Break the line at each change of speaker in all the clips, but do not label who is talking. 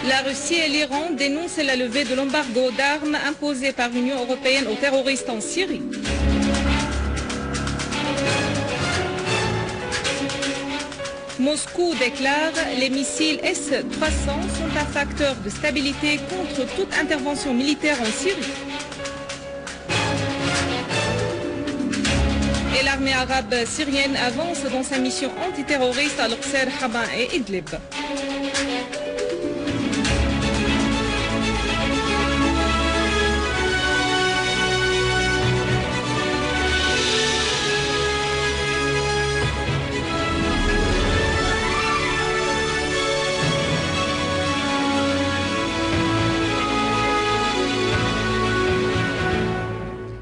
La Russie et l'Iran dénoncent la levée de l'embargo d'armes imposé par l'Union européenne aux terroristes en Syrie. Moscou déclare que les missiles S-300 sont un facteur de stabilité contre toute intervention militaire en Syrie. Et l'armée arabe syrienne avance dans sa mission antiterroriste à Al-Qusayr, Hama et Idlib.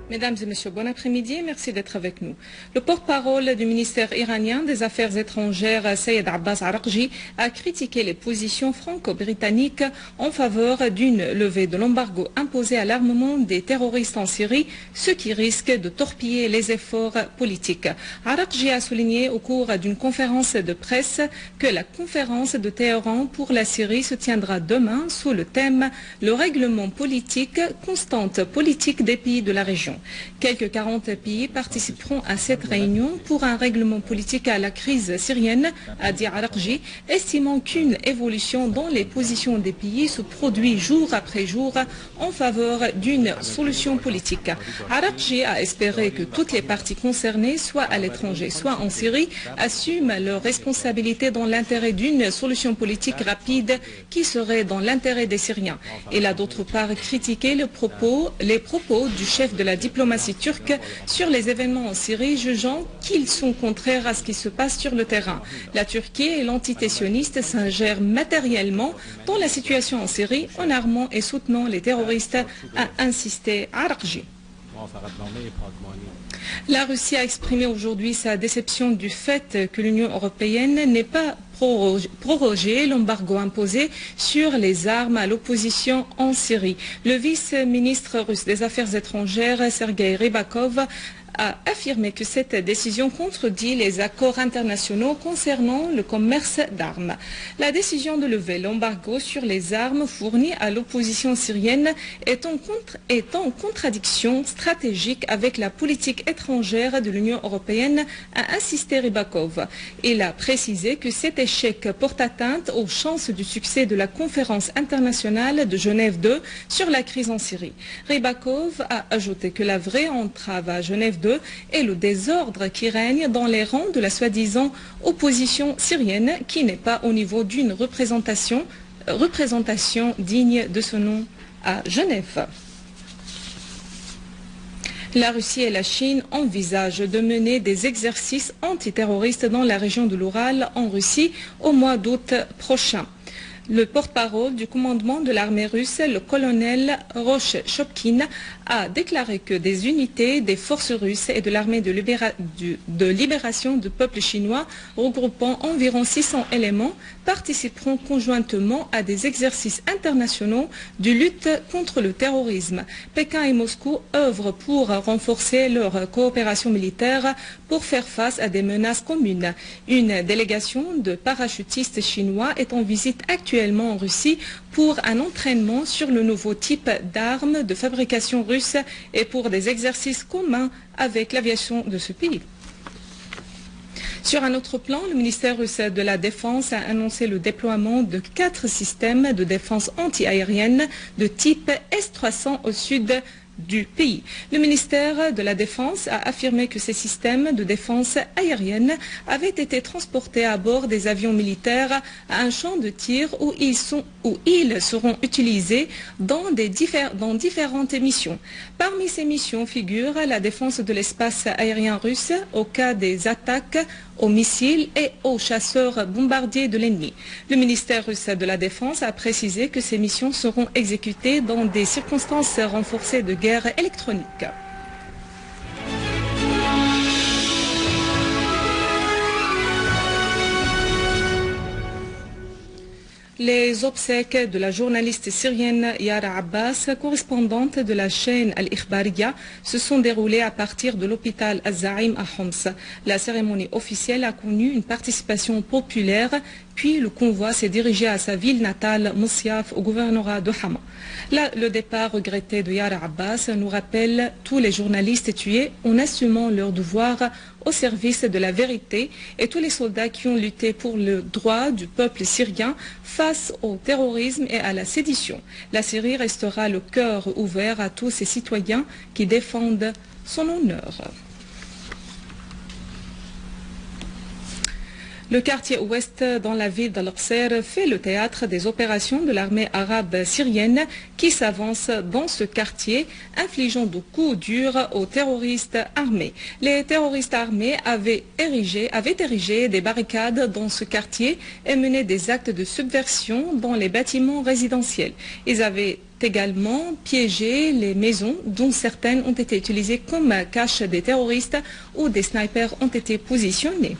Mesdames et messieurs, bon après-midi, merci d'être avec nous. Le porte-parole du ministère iranien des Affaires étrangères, Sayed Abbas Araqji, a critiqué les positions franco-britanniques en faveur d'une levée de l'embargo imposé à l'armement des terroristes en Syrie, ce qui risque de torpiller les efforts politiques. Araqji a souligné au cours d'une conférence de presse que la conférence de Téhéran pour la Syrie se tiendra demain sous le thème « Le règlement politique, constante politique des pays de la région ». Quelques 40 pays participeront à cette réunion pour un règlement politique à la crise syrienne, a dit Araqji, estimant qu'une évolution dans les positions des pays se produit jour après jour en faveur d'une solution politique. Araqji a espéré que toutes les parties concernées, soit à l'étranger, soit en Syrie, assument leurs responsabilités dans l'intérêt d'une solution politique rapide qui serait dans l'intérêt des Syriens. Il a d'autre part critiqué les propos du chef de la diplomatie turque sur les événements en Syrie, jugeant qu'ils sont contraires à ce qui se passe sur le terrain. La Turquie et l'entité sioniste s'ingèrent matériellement dans la situation en Syrie en armant et soutenant les terroristes, a insisté Araqji. La Russie a exprimé aujourd'hui sa déception du fait que l'Union européenne n'ait pas prorogé l'embargo imposé sur les armes à l'opposition en Syrie. Le vice-ministre russe des Affaires étrangères, Sergei Rybakov, a affirmé que cette décision contredit les accords internationaux concernant le commerce d'armes. La décision de lever l'embargo sur les armes fournies à l'opposition syrienne est en contradiction stratégique avec la politique étrangère de l'Union européenne, a insisté Rybakov. Il a précisé que cet échec porte atteinte aux chances du succès de la conférence internationale de Genève 2 sur la crise en Syrie. Rybakov a ajouté que la vraie entrave à Genève 2 et le désordre qui règne dans les rangs de la soi-disant opposition syrienne qui n'est pas au niveau d'une représentation digne de ce nom à Genève. La Russie et la Chine envisagent de mener des exercices antiterroristes dans la région de l'Oural en Russie au mois d'août prochain. Le porte-parole du commandement de l'armée russe, le colonel Roch Shopkin, a déclaré que des unités des forces russes et de l'armée de libération du peuple chinois, regroupant environ 600 éléments, participeront conjointement à des exercices internationaux de lutte contre le terrorisme. Pékin et Moscou œuvrent pour renforcer leur coopération militaire pour faire face à des menaces communes. Une délégation de parachutistes chinois est en visite actuellement en Russie pour un entraînement sur le nouveau type d'armes de fabrication russe et pour des exercices communs avec l'aviation de ce pays. Sur un autre plan, le ministère russe de la Défense a annoncé le déploiement de 4 systèmes de défense anti-aérienne de type S-300 au sud du pays. Le ministère de la Défense a affirmé que ces systèmes de défense aérienne avaient été transportés à bord des avions militaires à un champ de tir où ils seront utilisés dans différentes missions. Parmi ces missions figure la défense de l'espace aérien russe au cas des attaques aux missiles et aux chasseurs bombardiers de l'ennemi. Le ministère russe de la Défense a précisé que ces missions seront exécutées dans des circonstances renforcées de guerre électronique. Les obsèques de la journaliste syrienne Yara Abbas, correspondante de la chaîne Al-Ikhbariya, se sont déroulées à partir de l'hôpital Al-Zaïm à Homs. La cérémonie officielle a connu une participation populaire, puis le convoi s'est dirigé à sa ville natale, Moussiaf, au gouvernorat de Hama. Là, le départ regretté de Yara Abbas nous rappelle tous les journalistes tués en assumant leur devoir au service de la vérité et tous les soldats qui ont lutté pour le droit du peuple syrien face au terrorisme et à la sédition. La Syrie restera le cœur ouvert à tous ces citoyens qui défendent son honneur. Le quartier ouest dans la ville d'Al-Qsir fait le théâtre des opérations de l'armée arabe syrienne qui s'avance dans ce quartier, infligeant de coups durs aux terroristes armés. Les terroristes armés avaient érigé des barricades dans ce quartier et mené des actes de subversion dans les bâtiments résidentiels. Ils avaient également piégé les maisons dont certaines ont été utilisées comme cache des terroristes où des snipers ont été positionnés.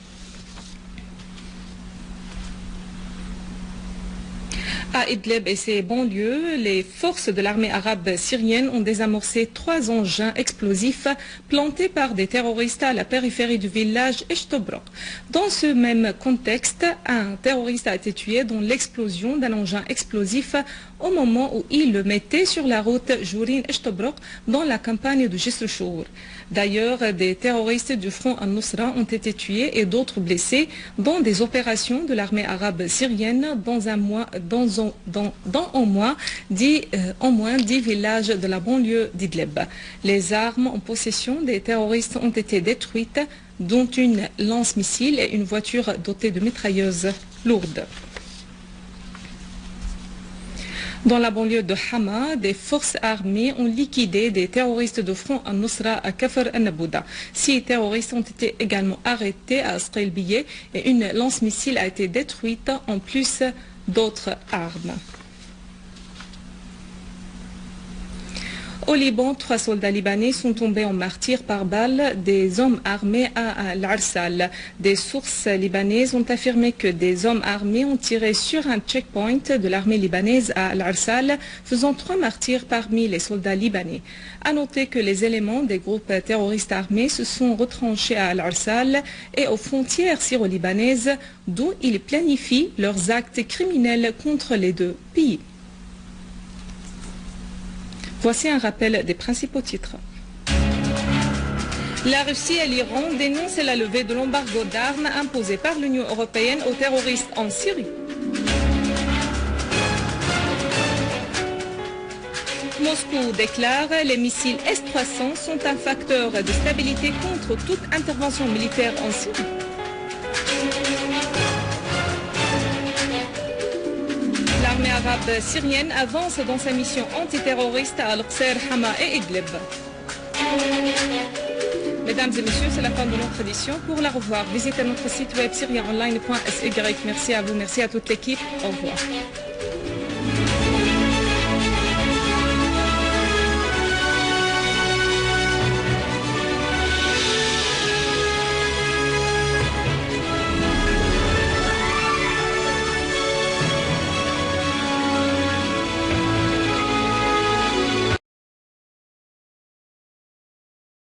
À Idlib et ses banlieues, les forces de l'armée arabe syrienne ont désamorcé 3 engins explosifs plantés par des terroristes à la périphérie du village Eshtobroq. Dans ce même contexte, un terroriste a été tué dans l'explosion d'un engin explosif au moment où il le mettait sur la route Jourin-Eshtobroq dans la campagne de Jisr Chour. D'ailleurs, des terroristes du front Al-Nusra ont été tués et d'autres blessés dans des opérations de l'armée arabe syrienne dans au moins 10 villages de la banlieue d'Idlib. Les armes en possession des terroristes ont été détruites, dont une lance-missile et une voiture dotée de mitrailleuses lourdes. Dans la banlieue de Hama, des forces armées ont liquidé des terroristes de front Al-Nusra à Kafr al-Nabouda. 6 terroristes ont été également arrêtés à Asqel-Biyeh et une lance-missile a été détruite en plus d'autres armes. Au Liban, 3 soldats libanais sont tombés en martyrs par balles des hommes armés à Al-Arsal. Des sources libanaises ont affirmé que des hommes armés ont tiré sur un checkpoint de l'armée libanaise à Al-Arsal, faisant 3 martyrs parmi les soldats libanais. À noter que les éléments des groupes terroristes armés se sont retranchés à Al-Arsal et aux frontières syro-libanaises, d'où ils planifient leurs actes criminels contre les 2 pays. Voici un rappel des principaux titres. La Russie et l'Iran dénoncent la levée de l'embargo d'armes imposé par l'Union européenne aux terroristes en Syrie. Moscou déclare que les missiles S-300 sont un facteur de stabilité contre toute intervention militaire en Syrie. L'armée arabe syrienne avance dans sa mission antiterroriste à Al-Qsir, Hama et Idlib. Mesdames et messieurs, c'est la fin de notre édition. Pour la revoir, visitez notre site web syriaonline.sy. Merci à vous, merci à toute l'équipe. Au revoir.